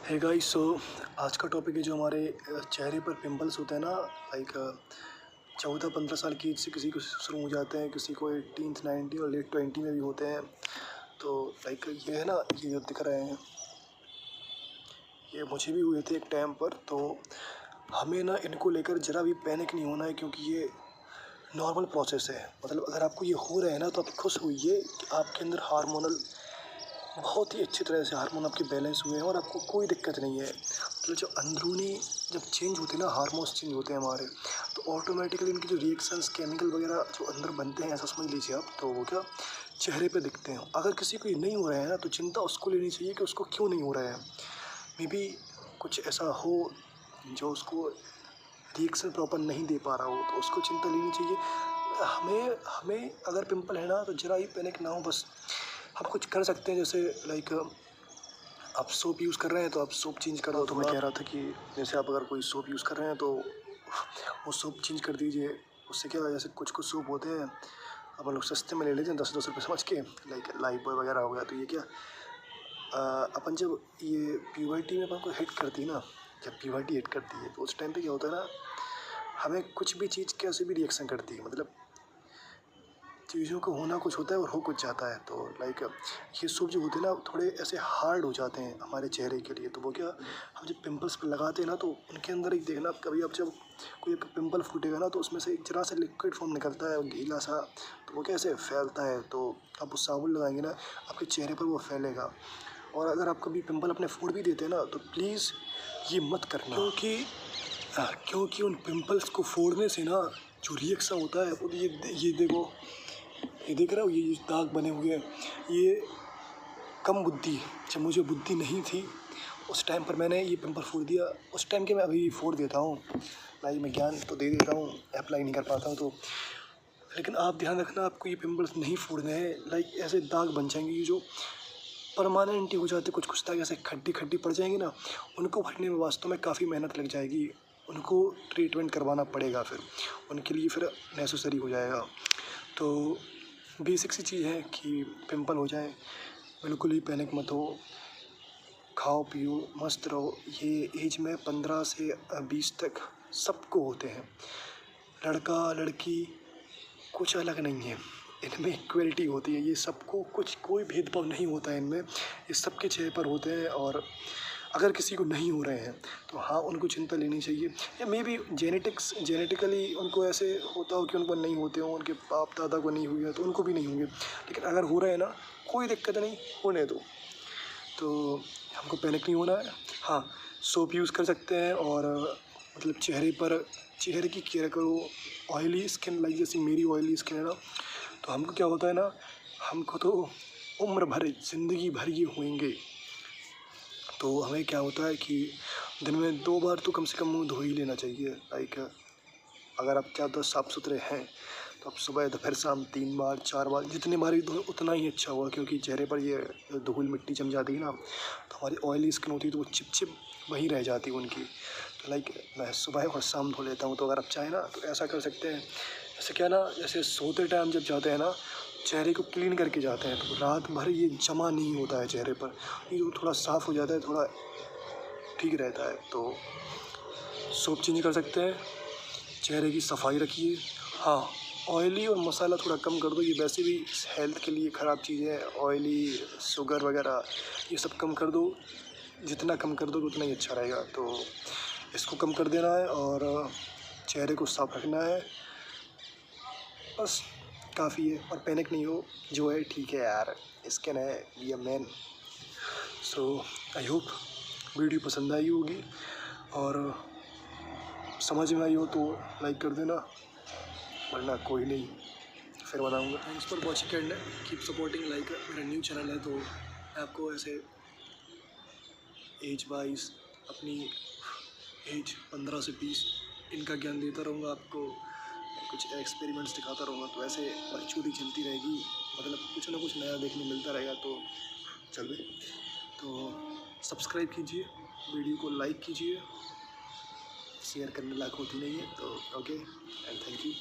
Hey guys, सो आज का topic है जो हमारे चेहरे पर पिंपल्स होते हैं ना। लाइक 14-15 साल की एज से किसी को शुरू हो जाते हैं, किसी को 18th 19 और लेट 20 में भी होते हैं। तो लाइक ये है ना, ये जो दिख रहे हैं ये मुझे भी हुए थे एक टाइम पर। तो हमें ना इनको लेकर ज़रा भी पैनिक नहीं होना है, क्योंकि ये नॉर्मल प्रोसेस है। मतलब अगर आपको ये हो रहा है ना, तो आप खुश होइए कि आपके अंदर हार्मोनल बहुत ही अच्छी तरह से हार्मोन आपके बैलेंस हुए हैं और आपको कोई दिक्कत नहीं है। मतलब जो अंदरूनी जब चेंज होते हैं ना, हार्मोन्स चेंज होते हैं हमारे, तो ऑटोमेटिकली इनके जो रिएक्शंस केमिकल वगैरह जो अंदर बनते हैं, ऐसा समझ लीजिए आप, तो वो क्या चेहरे पे दिखते हैं। अगर किसी को ये नहीं हो रहा है ना, तो चिंता उसको लेनी चाहिए कि उसको क्यों नहीं हो रहा है। मे बी कुछ ऐसा हो जो उसको रिएक्शन प्रॉपर नहीं दे पा रहा हो, तो उसको चिंता लेनी चाहिए। हमें हमें अगर पिंपल है ना, तो ज़रा ही पैनिक ना हो। बस हम कुछ कर सकते हैं, जैसे लाइक आप सोप यूज़ कर रहे हैं तो आप सोप चेंज कर दो। तो मैं कह रहा था कि जैसे आप अगर कोई सोप यूज़ कर रहे हैं तो वो सोप चेंज कर दीजिए। उससे क्या, जैसे कुछ कुछ सोप होते हैं अपन लोग सस्ते में ले लेते हैं 10-10 रुपये समझ के, लाइक लाइफबॉय वगैरह हो गया। तो ये क्या अपन जब ये प्यूबर्टी में अपन को हिट करती है ना, जब प्यूबर्टी हिट करती है तो उस टाइम पे क्या होता है ना, हमें कुछ भी चीज़ कैसे भी रिएक्शन करती है। मतलब चीज़ों को होना कुछ होता है और हो कुछ जाता है। तो लाइक ये सूप जो होते हैं ना, थोड़े ऐसे हार्ड हो जाते हैं हमारे चेहरे के लिए। तो वो क्या, हम जब पिंपल्स पे लगाते हैं ना, तो उनके अंदर एक देखना, कभी आप जब कोई पिंपल फूटेगा ना, तो उसमें से एक जरा सा लिक्विड फॉर्म निकलता है, गीला सा। तो वो कैसे फैलता है, तो आप वो साबुन लगाएंगे ना, आपके चेहरे पर वो फैलेगा। और अगर आप कभी पिंपल अपने फोड़ भी देते हैं ना, तो प्लीज़ ये मत करना, क्योंकि उन पिंपल्स को फोड़ने से ना जो रिएक्शन होता है, वो ये देखो, ये देख रहे हो, ये दाग बने हुए हैं। ये कम बुद्धि, जब मुझे बुद्धि नहीं थी उस टाइम पर मैंने ये पिंपल फोड़ दिया। उस टाइम के मैं अभी फोड़ देता हूँ, लाइक मैं ज्ञान तो दे देता हूँ, अप्लाई नहीं कर पाता हूँ। तो लेकिन आप ध्यान रखना, आपको ये पिंपल्स नहीं फोड़ने हैं। लाइक ऐसे दाग बन जाएंगे, ये जो परमानेंट हो जाते, कुछ कुछ दाग ऐसे खड्डी खड्डी पड़ जाएंगी ना, उनको भरने में वास्तव में काफ़ी मेहनत लग जाएगी। उनको ट्रीटमेंट करवाना पड़ेगा, फिर उनके लिए फिर नेसेसरी हो जाएगा। तो बेसिक सी चीज़ है कि पिंपल हो जाए, बिल्कुल ही पैनिक मत हो, खाओ पियो मस्त रहो। ये एज में 15 से 20 तक सबको होते हैं, लड़का लड़की कुछ अलग नहीं है, इनमें इक्वलिटी होती है। ये सबको, कुछ कोई भेदभाव नहीं होता है इनमें, ये सबके चेहरे पर होते हैं। और अगर किसी को नहीं हो रहे हैं तो हाँ, उनको चिंता लेनी चाहिए। या मे बी जेनेटिकली उनको ऐसे होता हो कि उनको नहीं होते हो, उनके बाप दादा को नहीं हुए तो उनको भी नहीं होंगे। लेकिन अगर हो रहे हैं ना, कोई दिक्कत नहीं, होने दो। तो हमको पैनिक नहीं होना है। हाँ, सोप यूज़ कर सकते हैं, और मतलब चेहरे की केयर करो। ऑयली स्किन, लाइक जैसे मेरी ऑयली स्किन है ना, तो हमको क्या होता है ना, हमको तो उम्र भर, ज़िंदगी भर ये होंगे। तो हमें क्या होता है कि दिन में 2 बार तो कम से कम मुँह धो ही लेना चाहिए। लाइक अगर आप ज़्यादा साफ़ सुथरे हैं तो आप सुबह दोपहर शाम 3 बार 4 बार, जितनी बार धो उतना ही अच्छा होगा। क्योंकि चेहरे पर ये धूल मिट्टी जम जाती है ना, तो हमारी ऑयली स्किन होती है, तो वो चिप वहीं रह जाती है उनकी। तो लाइक मैं सुबह और शाम धो लेता हूँ। तो अगर आप चाहें ना तो ऐसा कर सकते हैं। जैसे क्या ना, जैसे सोते टाइम जब जाते हैं ना, चेहरे को क्लीन करके जाते हैं, तो रात भर ये जमा नहीं होता है चेहरे पर, ये थोड़ा साफ़ हो जाता है, थोड़ा ठीक रहता है। तो सोप चेंज कर सकते हैं, चेहरे की सफाई रखिए। हाँ, ऑयली और मसाला थोड़ा कम कर दो, ये वैसे भी हेल्थ के लिए ख़राब चीज़ है। ऑयली, शुगर वगैरह ये सब कम कर दो, जितना कम कर दो उतना ही अच्छा रहेगा। तो इसको कम कर देना है और चेहरे को साफ रखना है, बस काफ़ी है। और पैनिक नहीं हो, जो है ठीक है यार, स्किन है, ये man. So I hope video पसंद आई होगी, और समझ में आई हो तो लाइक कर देना, वरना कोई नहीं, फिर बनाऊँगा। Thanks for watching and keep supporting. Like मेरा न्यू चैनल है, तो मैं आपको ऐसे एज वाइज, अपनी एज 15 से 20 इनका ज्ञान देता रहूँगा आपको, कुछ एक्सपेरिमेंट्स दिखाता रहूँगा। तो ऐसे बकचोदी चलती रहेगी, मतलब कुछ ना कुछ नया देखने मिलता रहेगा। तो चल तो सब्सक्राइब कीजिए, वीडियो को लाइक कीजिए, शेयर करने लायक होती नहीं है। तो ओके एंड थैंक यू।